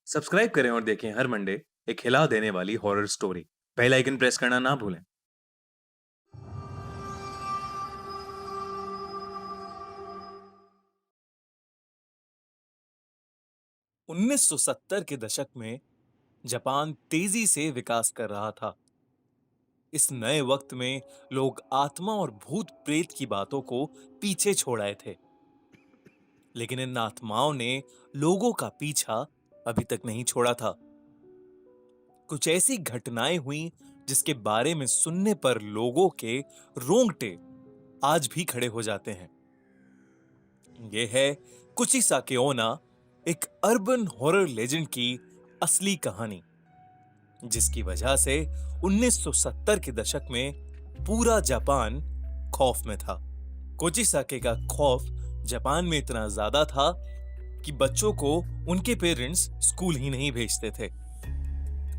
Subscribe करें और देखें हर मंडे एक हिला देने वाली horror story. Bell icon press करना ना भूलें। 1970 के दशक में जापान तेजी से विकास कर रहा था। इस नए वक्त में लोग आत्मा और भूत प्रेत की बातों को पीछे छोड़ आए थे, लेकिन इन आत्माओं ने लोगों का पीछा अभी तक नहीं छोड़ा था। कुछ ऐसी घटनाएं हुई जिसके बारे में सुनने पर लोगों के रोंगटे आज भी खड़े हो जाते हैं। यह है कुचिसाके ओना, एक अर्बन हॉरर लेजेंड की असली कहानी, जिसकी वजह से 1970 के दशक में पूरा जापान खौफ में था। कोचिसाके का खौफ जापान में इतना ज्यादा था कि बच्चों को उनके पेरेंट्स स्कूल ही नहीं भेजते थे।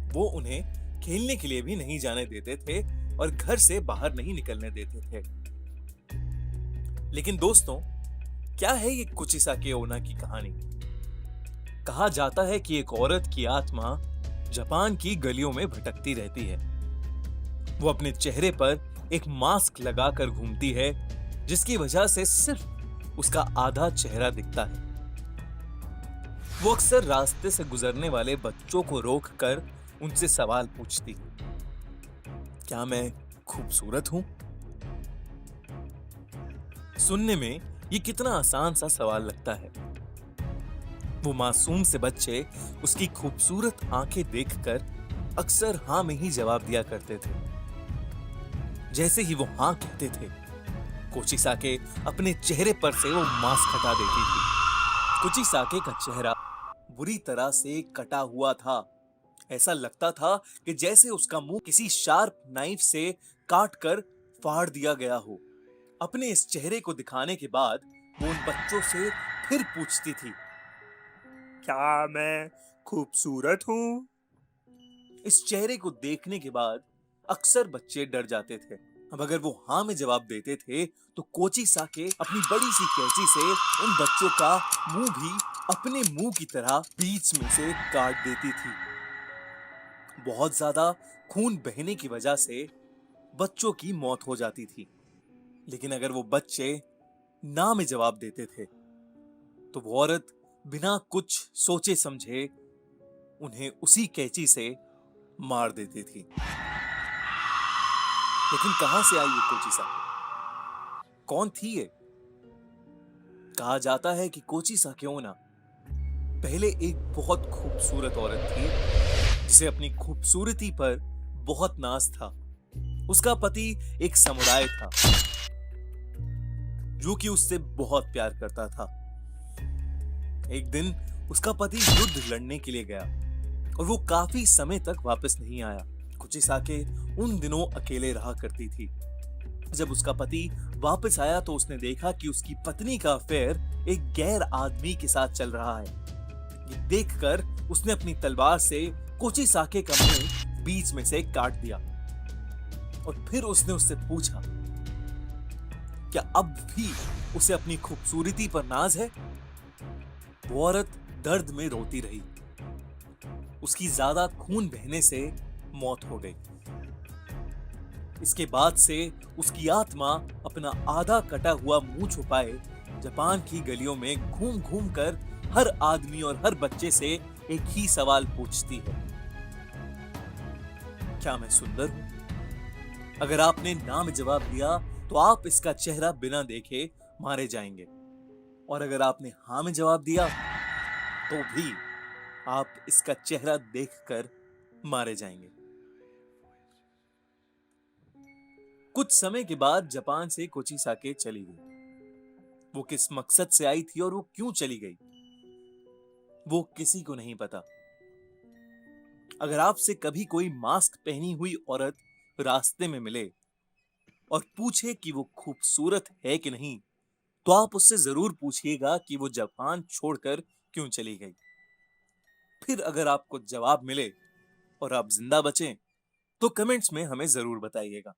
वो उन्हें खेलने के लिए भी नहीं जाने देते थे और घर से बाहर नहीं निकलने देते थे। लेकिन दोस्तों, क्या है ये कुचिसाके ओना की कहानी? कहा जाता है कि एक औरत की आत्मा जापान की गलियों में भटकती रहती है। वो अपने चेहरे पर एक मास्क लगाकर घूमती है, जिसकी वजह से सिर्फ उसका आधा चेहरा दिखता है। वो अक्सर रास्ते से गुजरने वाले बच्चों को रोककर उनसे सवाल पूछती है, क्या मैं खूबसूरत हूं? सुनने में ये कितना आसान सा सवाल लगता है। वो मासूम से बच्चे उसकी खूबसूरत आंखें देखकर अक्सर हाँ में ही जवाब दिया करते थे। जैसे ही वो हाँ कहते थे, कोचिसाके अपने चेहरे पर से वो मास्क हटा देती थी। कोचिसाके का चेहरा बुरी तरह से कटा हुआ था। ऐसा लगता था कि जैसे उसका मुंह किसी शार्प नाइफ से काट कर फाड़ दिया गया हो। अपने इस चेहरे को दिखाने के बाद वो उन बच्चों से फिर पूछती थी, क्या मैं खूबसूरत हूं? इस चेहरे को देखने के बाद अक्सर बच्चे डर जाते थे। अब अगर वो हाँ में जवाब देते थे तो कोचिसाके अपनी बड़ी सी कैंची से उन बच्चों का मुंह भी अपने मुंह की तरह बीच में से काट देती थी। बहुत ज्यादा खून बहने की वजह से बच्चों की मौत हो जाती थी। लेकिन अगर वो बच्चे ना में जवाब देते थे तो वो औरत बिना कुछ सोचे समझे उन्हें उसी कैंची से मार देती थी। लेकिन कहां से आई ये कोचिसाके? कौन थी ये? कहा जाता है कि कोचिसाके ओना पहले एक बहुत खूबसूरत औरत थी, जिसे अपनी खूबसूरती पर बहुत नाज था। उसका पति एक समुराय था जो कि उससे बहुत प्यार करता था। एक दिन उसका पति युद्ध लड़ने के लिए गया और वो काफी समय तक वापस नहीं आया। कुचिसाके उन दिनों अकेले रहा करती थी। जब उसका पति वापस आया तो उसने देखा कि उसकी पत्नी का अफेयर एक गैर आदमी के साथ चल रहा है। ये देखकर उसने अपनी तलवार से कोचिसाके का मुंह बीच में से काट दिया और फिर उसने उससे पूछा, क्या अब भी उसे अपनी खूबसूरती पर नाज है? वो औरत दर्द में रोती रही। उसकी ज्यादा खून बहने से मौत हो गई। इसके बाद से उसकी आत्मा अपना आधा कटा हुआ मुंह छुपाए जापान की गलियों में घूम घूम कर हर आदमी और हर बच्चे से एक ही सवाल पूछती है, क्या मैं सुंदर हूं? अगर आपने ना में जवाब दिया तो आप इसका चेहरा बिना देखे मारे जाएंगे, और अगर आपने हाँ में जवाब दिया तो भी आप इसका चेहरा देखकर मारे जाएंगे। कुछ समय के बाद जापान से कोचिसाके चली गई। वो किस मकसद से आई थी और वो क्यों चली गई, वो किसी को नहीं पता। अगर आपसे कभी कोई मास्क पहनी हुई औरत रास्ते में मिले और पूछे कि वो खूबसूरत है कि नहीं, तो आप उससे जरूर पूछिएगा कि वो जापान छोड़कर क्यों चली गई। फिर अगर आपको जवाब मिले और आप जिंदा बचें तो कमेंट्स में हमें जरूर बताइएगा।